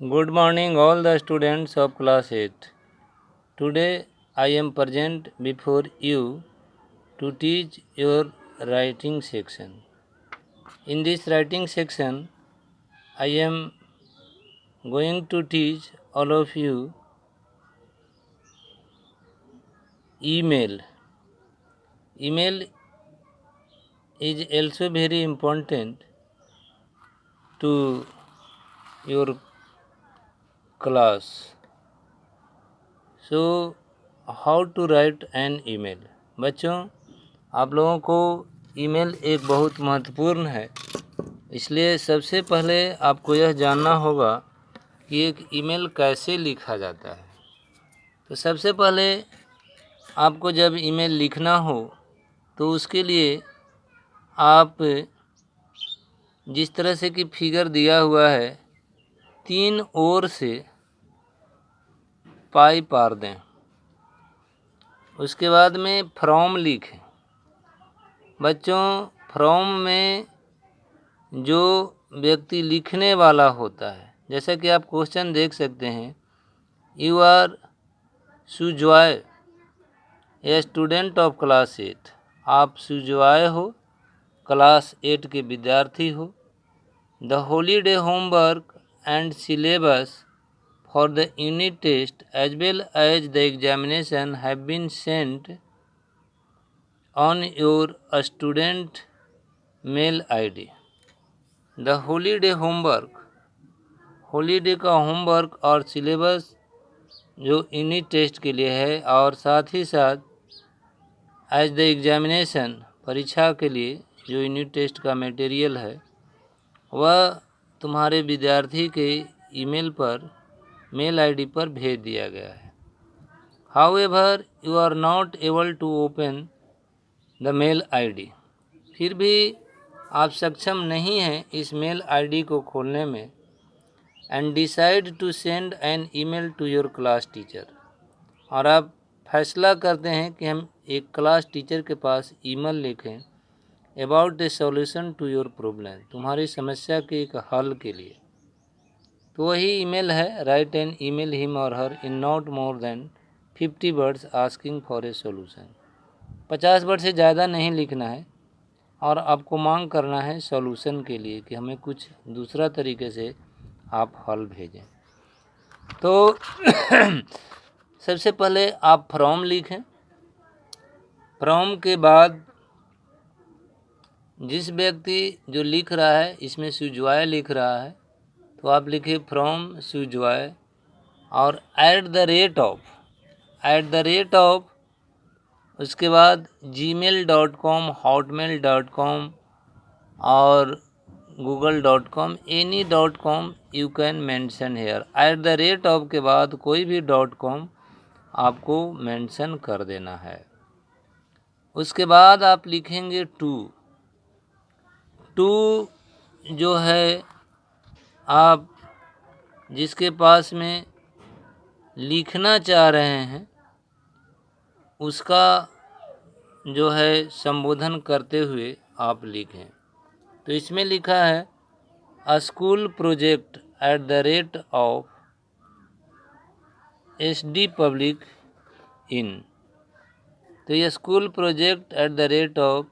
Good morning, all the students of class 8. Today I am present before you to teach your writing section. In this writing section, I am going to teach all of you email. Email is also very important to your class. So, how to write an email? बच्चों, आप लोगों को email एक बहुत महत्वपूर्ण है, इसलिए सबसे पहले आपको यह जानना होगा कि एक ईमेल कैसे लिखा जाता है। तो सबसे पहले आपको जब ईमेल लिखना हो तो उसके लिए आप जिस तरह से कि फिगर दिया हुआ है, 3 ओर से पाई पार दें। उसके बाद में फ्रॉम लिखें। बच्चों, फ्रॉम में जो व्यक्ति लिखने वाला होता है, जैसा कि आप क्वेश्चन देख सकते हैं, you are Sujoy a student of class 8। आप सुजॉय हो, क्लास 8 के विद्यार्थी हो। The holiday homework and syllabus for the unit test as well as the examination have been sent on your student mail ID. The holiday homework, holiday का homework और syllabus जो unit test के लिए है, और साथ ही साथ एज द एग्जामिनेशन, परीक्षा के लिए जो यूनिट टेस्ट का मटेरियल है, वह तुम्हारे विद्यार्थी के ईमेल पर, मेल आईडी पर भेज दिया गया है। However you are not able to open the mail ID. फिर भी आप सक्षम नहीं हैं इस मेल आईडी को खोलने में। And decide to send an email to your class teacher. और आप फैसला करते हैं कि हम एक क्लास टीचर के पास ईमेल लिखें about a solution to your problem, तुम्हारी समस्या के एक हल के लिए। तो वही ईमेल है, राइट एन ईमेल हिम और her in not more than 50 words asking for a solution. 50 word से ज़्यादा नहीं लिखना है और आपको मांग करना है सॉल्यूशन के लिए कि हमें कुछ दूसरा तरीके से आप हल भेजें। तो सबसे पहले आप फ्रॉम लिखें। फ्रॉम के बाद जिस व्यक्ति जो लिख रहा है, इसमें सुजॉय लिख रहा है, तो आप लिखिए फ्रॉम सुजॉय और एट द रेट ऑफ, उसके बाद gmail.com, hotmail.com और google.com, any .com you can mention here. At the rate of के बाद कोई भी .com आपको मेंशन कर देना है। उसके बाद आप लिखेंगे टू जो है, आप जिसके पास में लिखना चाह रहे हैं उसका जो है संबोधन करते हुए आप लिखें। तो इसमें लिखा है school project at the rate of SD public in. तो ये school project at the rate of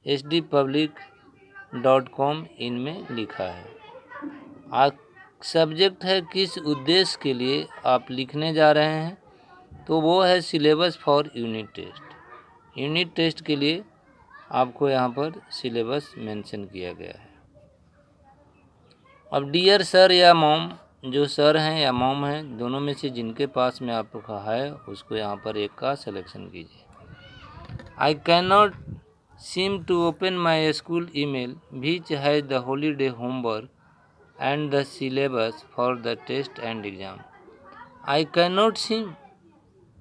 SD public.com इनमें लिखा है। सब्जेक्ट है किस उद्देश्य के लिए आप लिखने जा रहे हैं, तो वो है syllabus for unit test. Unit test के लिए आपको यहाँ पर सिलेबस मेंशन किया गया है। अब डियर सर या मॉम, जो सर हैं या मॉम हैं, दोनों में से जिनके पास में आपका है उसको यहाँ पर एक का सिलेक्शन कीजिए। I can not seem to open my school email which has the holiday homework and the syllabus for the test and exam. I can not seem,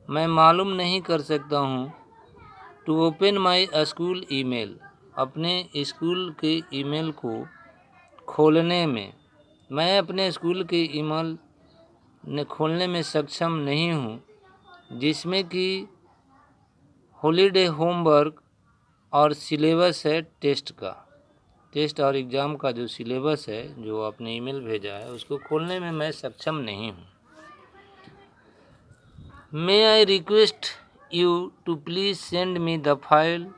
मैं मालूम नहीं कर सकता हूँ, to open my school email, अपने school के email को खोलने में, मैं अपने स्कूल के ईमेल ने खोलने में सक्षम नहीं हूँ जिसमें कि हॉलीडे होमवर्क और सिलेबस है टेस्ट का। टेस्ट और एग्ज़ाम का जो सिलेबस है, जो आपने ईमेल भेजा है, उसको खोलने में मैं सक्षम नहीं हूँ। May I request you to please send me the file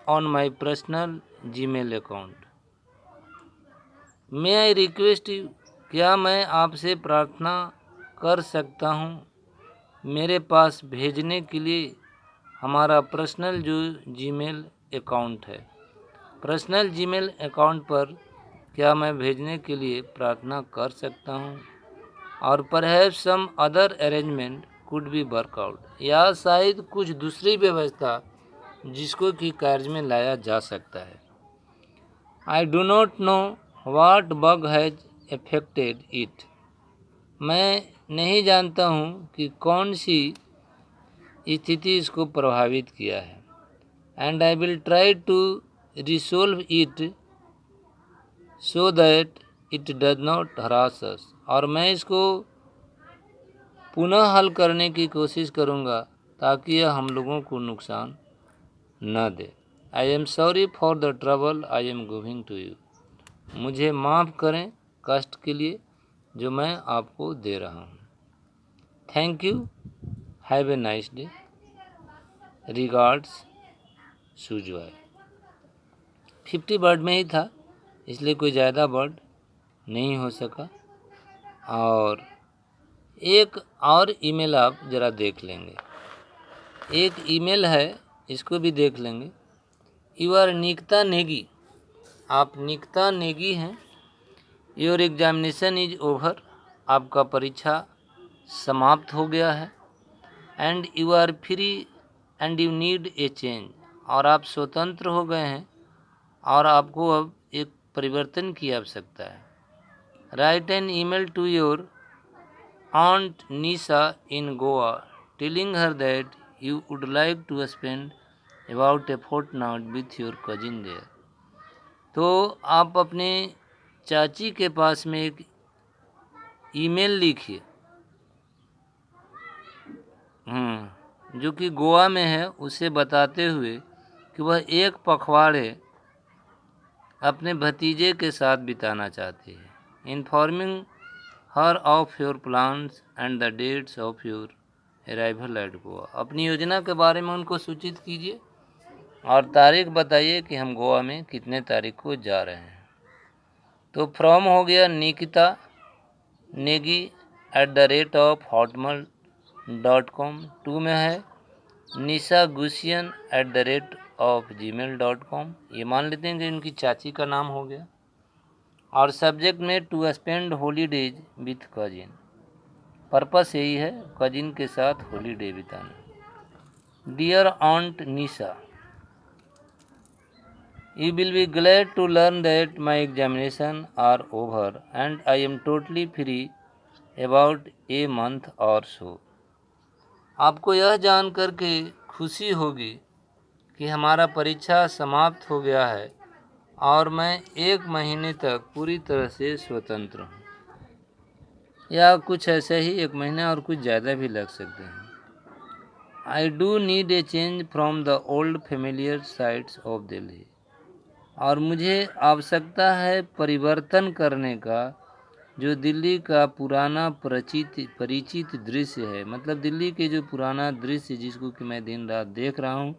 on my personal Gmail account. May I request you, क्या मैं आपसे प्रार्थना कर सकता हूँ मेरे पास भेजने के लिए हमारा पर्सनल जो जीमेल अकाउंट है, पर्सनल जीमेल अकाउंट पर क्या मैं भेजने के लिए प्रार्थना कर सकता हूँ, और perhaps some other arrangement could be workout, या शायद कुछ दूसरी व्यवस्था जिसको कि कार्य में लाया जा सकता है। I do not know what bug has affected it, मैं नहीं जानता हूँ कि कौन सी स्थिति इसको प्रभावित किया है। And I will try to resolve it so that it does not harass us, और मैं इसको पुनः हल करने की कोशिश करूँगा ताकि यह हम लोगों को नुकसान न दे। I am sorry for the trouble I am giving to you, मुझे माफ़ करें कष्ट के लिए जो मैं आपको दे रहा हूँ। Thank you, have a nice day, regards Sujoy. 50 word में ही था, इसलिए कोई ज़्यादा वर्ड नहीं हो सका। और एक और ईमेल आप ज़रा देख लेंगे, एक ईमेल है, इसको भी देख लेंगे। यू आर निकिता नेगी, आप निकिता नेगी हैं। योर एग्जामिनेशन इज ओवर, आपका परीक्षा समाप्त हो गया है। And you are free and you need a change, और आप स्वतंत्र हो गए हैं और आपको अब एक परिवर्तन की आवश्यकता है। Write an email to your Aunt Nisa in Goa, telling her that you would like to spend about a fortnight with your cousin there. तो आप अपने चाची के पास में एक ईमेल लिखिए, जो कि गोवा में है, उसे बताते हुए कि वह एक पखवाड़े अपने भतीजे के साथ बिताना चाहती है। Informing her of your plans and the dates of your arrival at Goa, अपनी योजना के बारे में उनको सूचित कीजिए और तारीख बताइए कि हम गोवा में कितने तारीख को जा रहे हैं। तो फ्रॉम हो गया निकिता नेगी @hotmail.com, टू में है निशा गुसियन @gmail.com। ये मान लेते हैं कि इनकी चाची का नाम हो गया। और सब्जेक्ट में to spend holidays with cousin, purpose यही है कजिन के साथ हॉलीडे बिताना। Dear aunt Nisha, you will be glad to learn that my examination are over and I am totally free about a month or so. आपको यह जान कर के खुशी होगी कि हमारा परीक्षा समाप्त हो गया है और मैं 1 महीने तक पूरी तरह से स्वतंत्र हूँ, या कुछ ऐसे ही 1 महीना और कुछ ज़्यादा भी लग सकते हैं। I do need a change from the old familiar sites of Delhi, और मुझे आवश्यकता है परिवर्तन करने का जो दिल्ली का पुराना परिचित दृश्य है, मतलब दिल्ली के जो पुराना दृश्य जिसको कि मैं दिन रात देख रहा हूँ,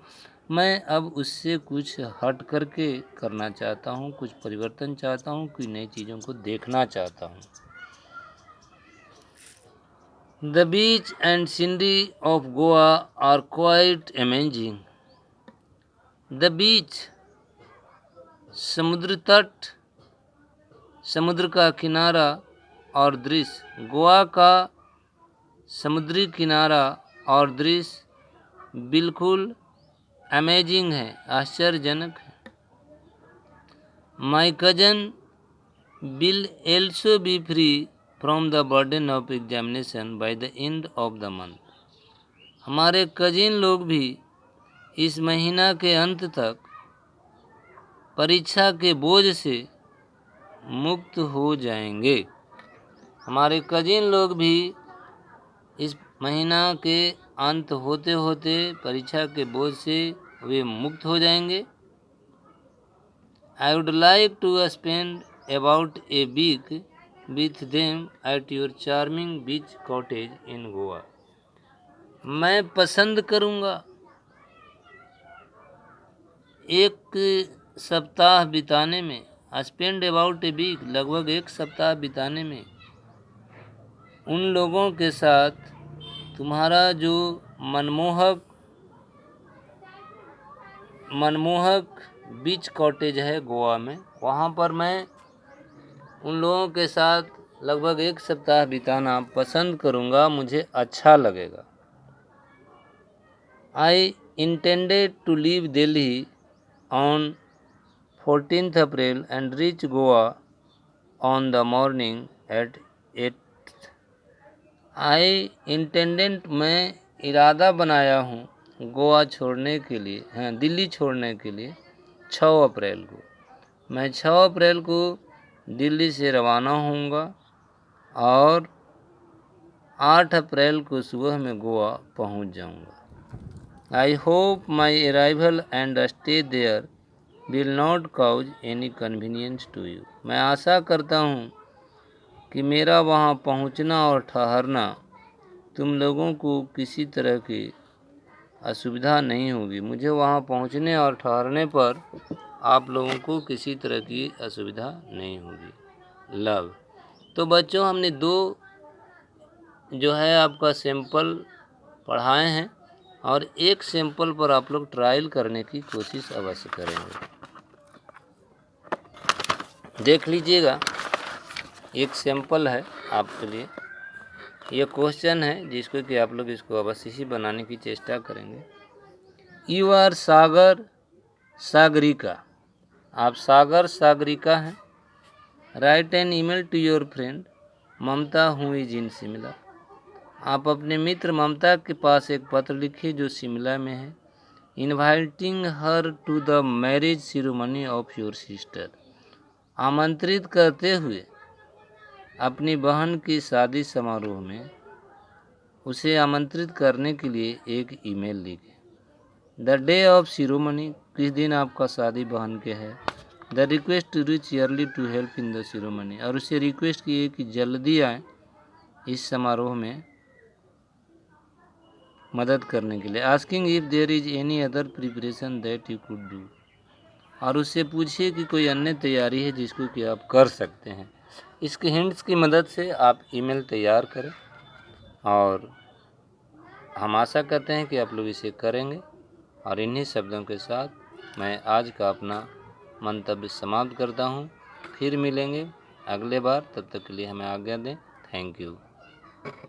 मैं अब उससे कुछ हट करके करना चाहता हूँ, कुछ परिवर्तन चाहता हूँ, कुछ नई चीज़ों को देखना चाहता हूँ। The beach and scenery of Goa are quite amazing. The beach समुद्र तट, समुद्र का किनारा और दृश्य, गोवा का समुद्री किनारा और दृश्य बिल्कुल अमेजिंग है, आश्चर्यजनक है। My cousin will also B free from the burden of examination by the end of the month, हमारे कजिन लोग भी इस महीना के अंत तक परीक्षा के बोझ से मुक्त हो जाएंगे। हमारे कजिन लोग भी इस महीना के अंत होते होते परीक्षा के बोझ से वे मुक्त हो जाएंगे। I would like to spend about a week with them at your charming beach cottage in Goa. मैं पसंद करूँगा एक सप्ताह बिताने में, स्पेंड अबाउट ए वीक, लगभग एक सप्ताह बिताने में उन लोगों के साथ तुम्हारा जो मनमोहक बीच कॉटेज है गोवा में, वहाँ पर मैं उन लोगों के साथ लगभग एक सप्ताह बिताना पसंद करूँगा, मुझे अच्छा लगेगा। I intended to leave Delhi on 14th April and reach Goa on the morning at 8th. I intended, मैं इरादा बनाया हूँ गोवा छोड़ने के लिए, दिल्ली छोड़ने के लिए 6 अप्रैल को। मैं 6 अप्रैल को दिल्ली से रवाना होऊंगा और 8 अप्रैल को सुबह में गोवा पहुंच जाऊंगा। I hope my arrival and stay there will not cause any convenience to you. मैं आशा करता हूँ कि मेरा वहाँ पहुँचना और ठहरना तुम लोगों को किसी तरह की असुविधा नहीं होगी। मुझे वहाँ पहुँचने और ठहरने पर आप लोगों को किसी तरह की असुविधा नहीं होगी। लव। तो बच्चों, हमने 2 जो है आपका सैंपल पढ़ाए हैं और एक सैंपल पर आप लोग ट्रायल करने की कोशिश अवश्य करेंगे। देख लीजिएगा, एक सैंपल है आपके लिए, ये क्वेश्चन है जिसको कि आप लोग इसको अवश्य ही बनाने की चेष्टा करेंगे। यू आर सागर सागरिका, आप सागर सागरिका हैं। Write an email to your friend Mamata who is in Shimla, आप अपने मित्र ममता के पास एक पत्र लिखिए जो शिमला में है। Inviting her to the marriage ceremony of your sister, आमंत्रित करते हुए अपनी बहन की शादी समारोह में उसे आमंत्रित करने के लिए एक ईमेल लिखें। द डे ऑफ सेरेमनी, किस दिन आपका शादी बहन के है। The request to reach early to help in the ceremony, और उसे रिक्वेस्ट किए कि जल्दी आए इस समारोह में मदद करने के लिए। Asking if there is any other preparation that you could do, और उससे पूछिए कि कोई अन्य तैयारी है जिसको कि आप कर सकते हैं। इसके हिंट्स की मदद से आप ईमेल तैयार करें और हम आशा करते हैं कि आप लोग इसे करेंगे। और इन्हीं शब्दों के साथ मैं आज का अपना मंतव्य समाप्त करता हूँ। फिर मिलेंगे अगले बार, तब तक के लिए हमें आज्ञा दें। Thank you.